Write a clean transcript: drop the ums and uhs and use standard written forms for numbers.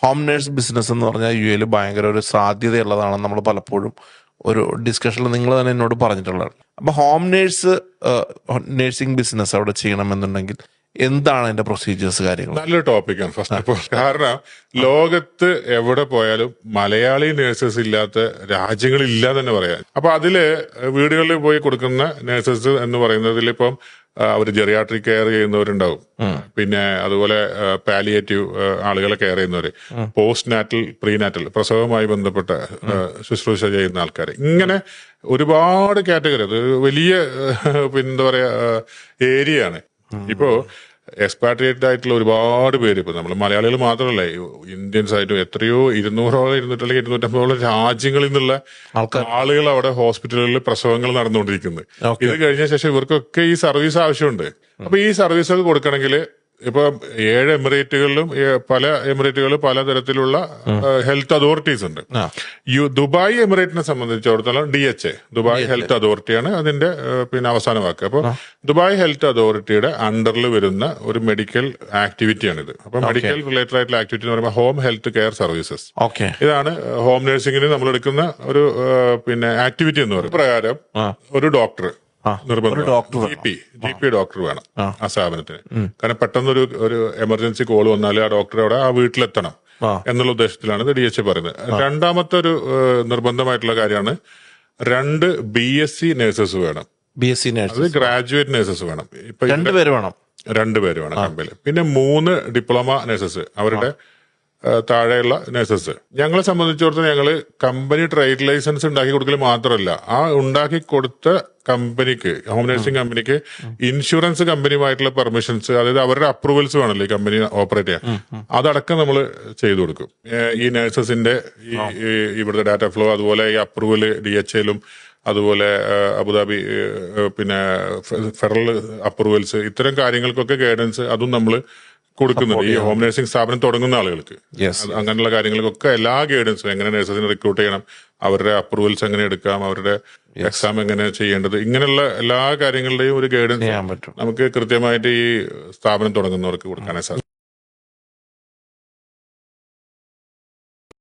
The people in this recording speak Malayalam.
ഹോം നേഴ്സ് ബിസിനസ് എന്ന് പറഞ്ഞാൽ യു എയിൽ ഭയങ്കര ഒരു സാധ്യതയുള്ളതാണെന്ന് നമ്മൾ പലപ്പോഴും ഒരു ഡിസ്കഷനിൽ നിങ്ങൾ തന്നെ എന്നോട് പറഞ്ഞിട്ടുള്ളത്. അപ്പോൾ ഹോം നേഴ്സ് നേഴ്സിംഗ് ബിസിനസ് അവിടെ ചെയ്യണമെന്നുണ്ടെങ്കിൽ എന്താണ് അതിന്റെ പ്രൊസീജിയേഴ്സ്, കാര്യങ്ങൾ? നല്ലൊരു ടോപ്പിക്കാണ് ഫസ്റ്റ് ഓഫ് ഓൾ. കാരണം ലോകത്ത് എവിടെ പോയാലും മലയാളി നേഴ്സസ് ഇല്ലാത്ത രാജ്യങ്ങളില്ല തന്നെ പറയാം. അപ്പൊ അതില് വീടുകളിൽ പോയി കൊടുക്കുന്ന നേഴ്സസ് എന്ന് പറയുന്നതിൽ ഇപ്പം അവർ ജെറിയാട്രിക് കെയർ ചെയ്യുന്നവരുണ്ടാവും, പിന്നെ അതുപോലെ പാലിയേറ്റീവ് ആളുകളെ കെയർ ചെയ്യുന്നവര്, പോസ്റ്റ് നാറ്റൽ, പ്രീനാറ്റൽ പ്രസവവുമായി ബന്ധപ്പെട്ട ശുശ്രൂഷ ചെയ്യുന്ന ആൾക്കാർ, ഇങ്ങനെ ഒരുപാട് കാറ്റഗറി. അത് വലിയ എന്താ പറയാ ഏരിയയാണ്. ഇപ്പോ എക്സ്പാട്രിയേറ്റഡ് ആയിട്ടുള്ള ഒരുപാട് പേര്, ഇപ്പൊ നമ്മൾ മലയാളികൾ മാത്രമല്ല, ഇന്ത്യൻസ് ആയിട്ടും എത്രയോ 200 അല്ലെങ്കിൽ 250 രാജ്യങ്ങളിൽ നിന്നുള്ള ആളുകൾ അവിടെ ഹോസ്പിറ്റലുകളിൽ പ്രസവങ്ങൾ നടന്നുകൊണ്ടിരിക്കുന്നത്. ഇത് കഴിഞ്ഞ ശേഷം ഇവർക്കൊക്കെ ഈ സർവീസ് ആവശ്യമുണ്ട്. അപ്പൊ ഈ സർവീസൊക്കെ കൊടുക്കണമെങ്കിൽ ഇപ്പൊ 7 എമിറേറ്റുകളിലും പല എമിറേറ്റുകളിലും പലതരത്തിലുള്ള ഹെൽത്ത് അതോറിറ്റീസ് ഉണ്ട്. ദുബായ് എമിറേറ്റിനെ സംബന്ധിച്ചിടത്തോളം DHA, ദുബായ് ഹെൽത്ത് അതോറിറ്റിയാണ് അതിന്റെ അവസാന വാക്ക്. അപ്പൊ ദുബായ് ഹെൽത്ത് അതോറിറ്റിയുടെ അണ്ടറിൽ വരുന്ന ഒരു മെഡിക്കൽ ആക്ടിവിറ്റിയാണിത്. അപ്പൊ മെഡിക്കൽ റിലേറ്റഡ് ആയിട്ടുള്ള ആക്ടിവിറ്റി എന്ന് പറയുമ്പോൾ ഹോം ഹെൽത്ത് കെയർ സർവീസസ്. ഇതാണ് ഹോം നഴ്സിംഗിന് നമ്മൾ എടുക്കുന്ന ഒരു ആക്ടിവിറ്റി എന്ന് പറയുന്നത്. പ്രകാരം ഒരു ഡോക്ടർ നിർബന്ധം, GP ഡോക്ടർ വേണം ആ സ്ഥാപനത്തിന്. കാരണം പെട്ടെന്നൊരു എമർജൻസി കോൾ വന്നാൽ ആ ഡോക്ടർ അവിടെ ആ വീട്ടിലെത്തണം എന്നുള്ള ഉദ്ദേശത്തിലാണ് ഇത് DHA പറയുന്നത്. രണ്ടാമത്തെ ഒരു നിർബന്ധമായിട്ടുള്ള കാര്യമാണ് 2 BSc നേഴ്സസ് വേണം. അത് ഗ്രാജുവേറ്റ് നേഴ്സസ് വേണം. ഇപ്പൊ 2 പേര് വേണം കമ്പനിയിൽ. പിന്നെ 3 ഡിപ്ലോമ നേഴ്സസ്, അവരുടെ താഴെയുള്ള നേഴ്സസ്. ഞങ്ങളെ സംബന്ധിച്ചിടത്തോളം ഞങ്ങള് കമ്പനി ട്രേഡ് ലൈസൻസ് ഉണ്ടാക്കി കൊടുക്കൽ മാത്രമല്ല, ആ ഉണ്ടാക്കി കൊടുത്ത കമ്പനിക്ക്, ഹോം നഴ്സിംഗ് കമ്പനിക്ക് ഇൻഷുറൻസ് കമ്പനിയുമായിട്ടുള്ള പെർമിഷൻസ്, അതായത് അവരുടെ അപ്രൂവൽസ് വേണമല്ലോ ഈ കമ്പനി ഓപ്പറേറ്റ് ചെയ്യാൻ, അതടക്കം നമ്മൾ ചെയ്തു കൊടുക്കും. ഈ നഴ്സസിന്റെ ഇവിടുത്തെ ഡാറ്റ ഫ്ലോ, അതുപോലെ ഈ അപ്രൂവല് DHAയിലും, അതുപോലെ അബുദാബി ഫെഡറൽ അപ്രൂവൽസ്, ഇത്തരം കാര്യങ്ങൾക്കൊക്കെ ഗൈഡൻസ് അതും നമ്മൾ കൊടുക്കുന്നുണ്ട് ഈ ഹോം നഴ്സിംഗ് സ്ഥാപനം തുടങ്ങുന്ന ആളുകൾക്ക്. അങ്ങനെയുള്ള കാര്യങ്ങൾക്കൊക്കെ എല്ലാ ഗൈഡൻസും, എങ്ങനെ നഴ്സസിനെ റിക്രൂട്ട് ചെയ്യണം, അവരുടെ അപ്രൂവൽസ് എങ്ങനെ എടുക്കാം, അവരുടെ എക്സാം എങ്ങനെ ചെയ്യേണ്ടത്, ഇങ്ങനെയുള്ള എല്ലാ കാര്യങ്ങളുടെയും ഒരു ഗൈഡൻസ് നമുക്ക് കൃത്യമായിട്ട് ഈ സ്ഥാപനം തുടങ്ങുന്നവർക്ക് കൊടുക്കാനേ സാധിക്കും.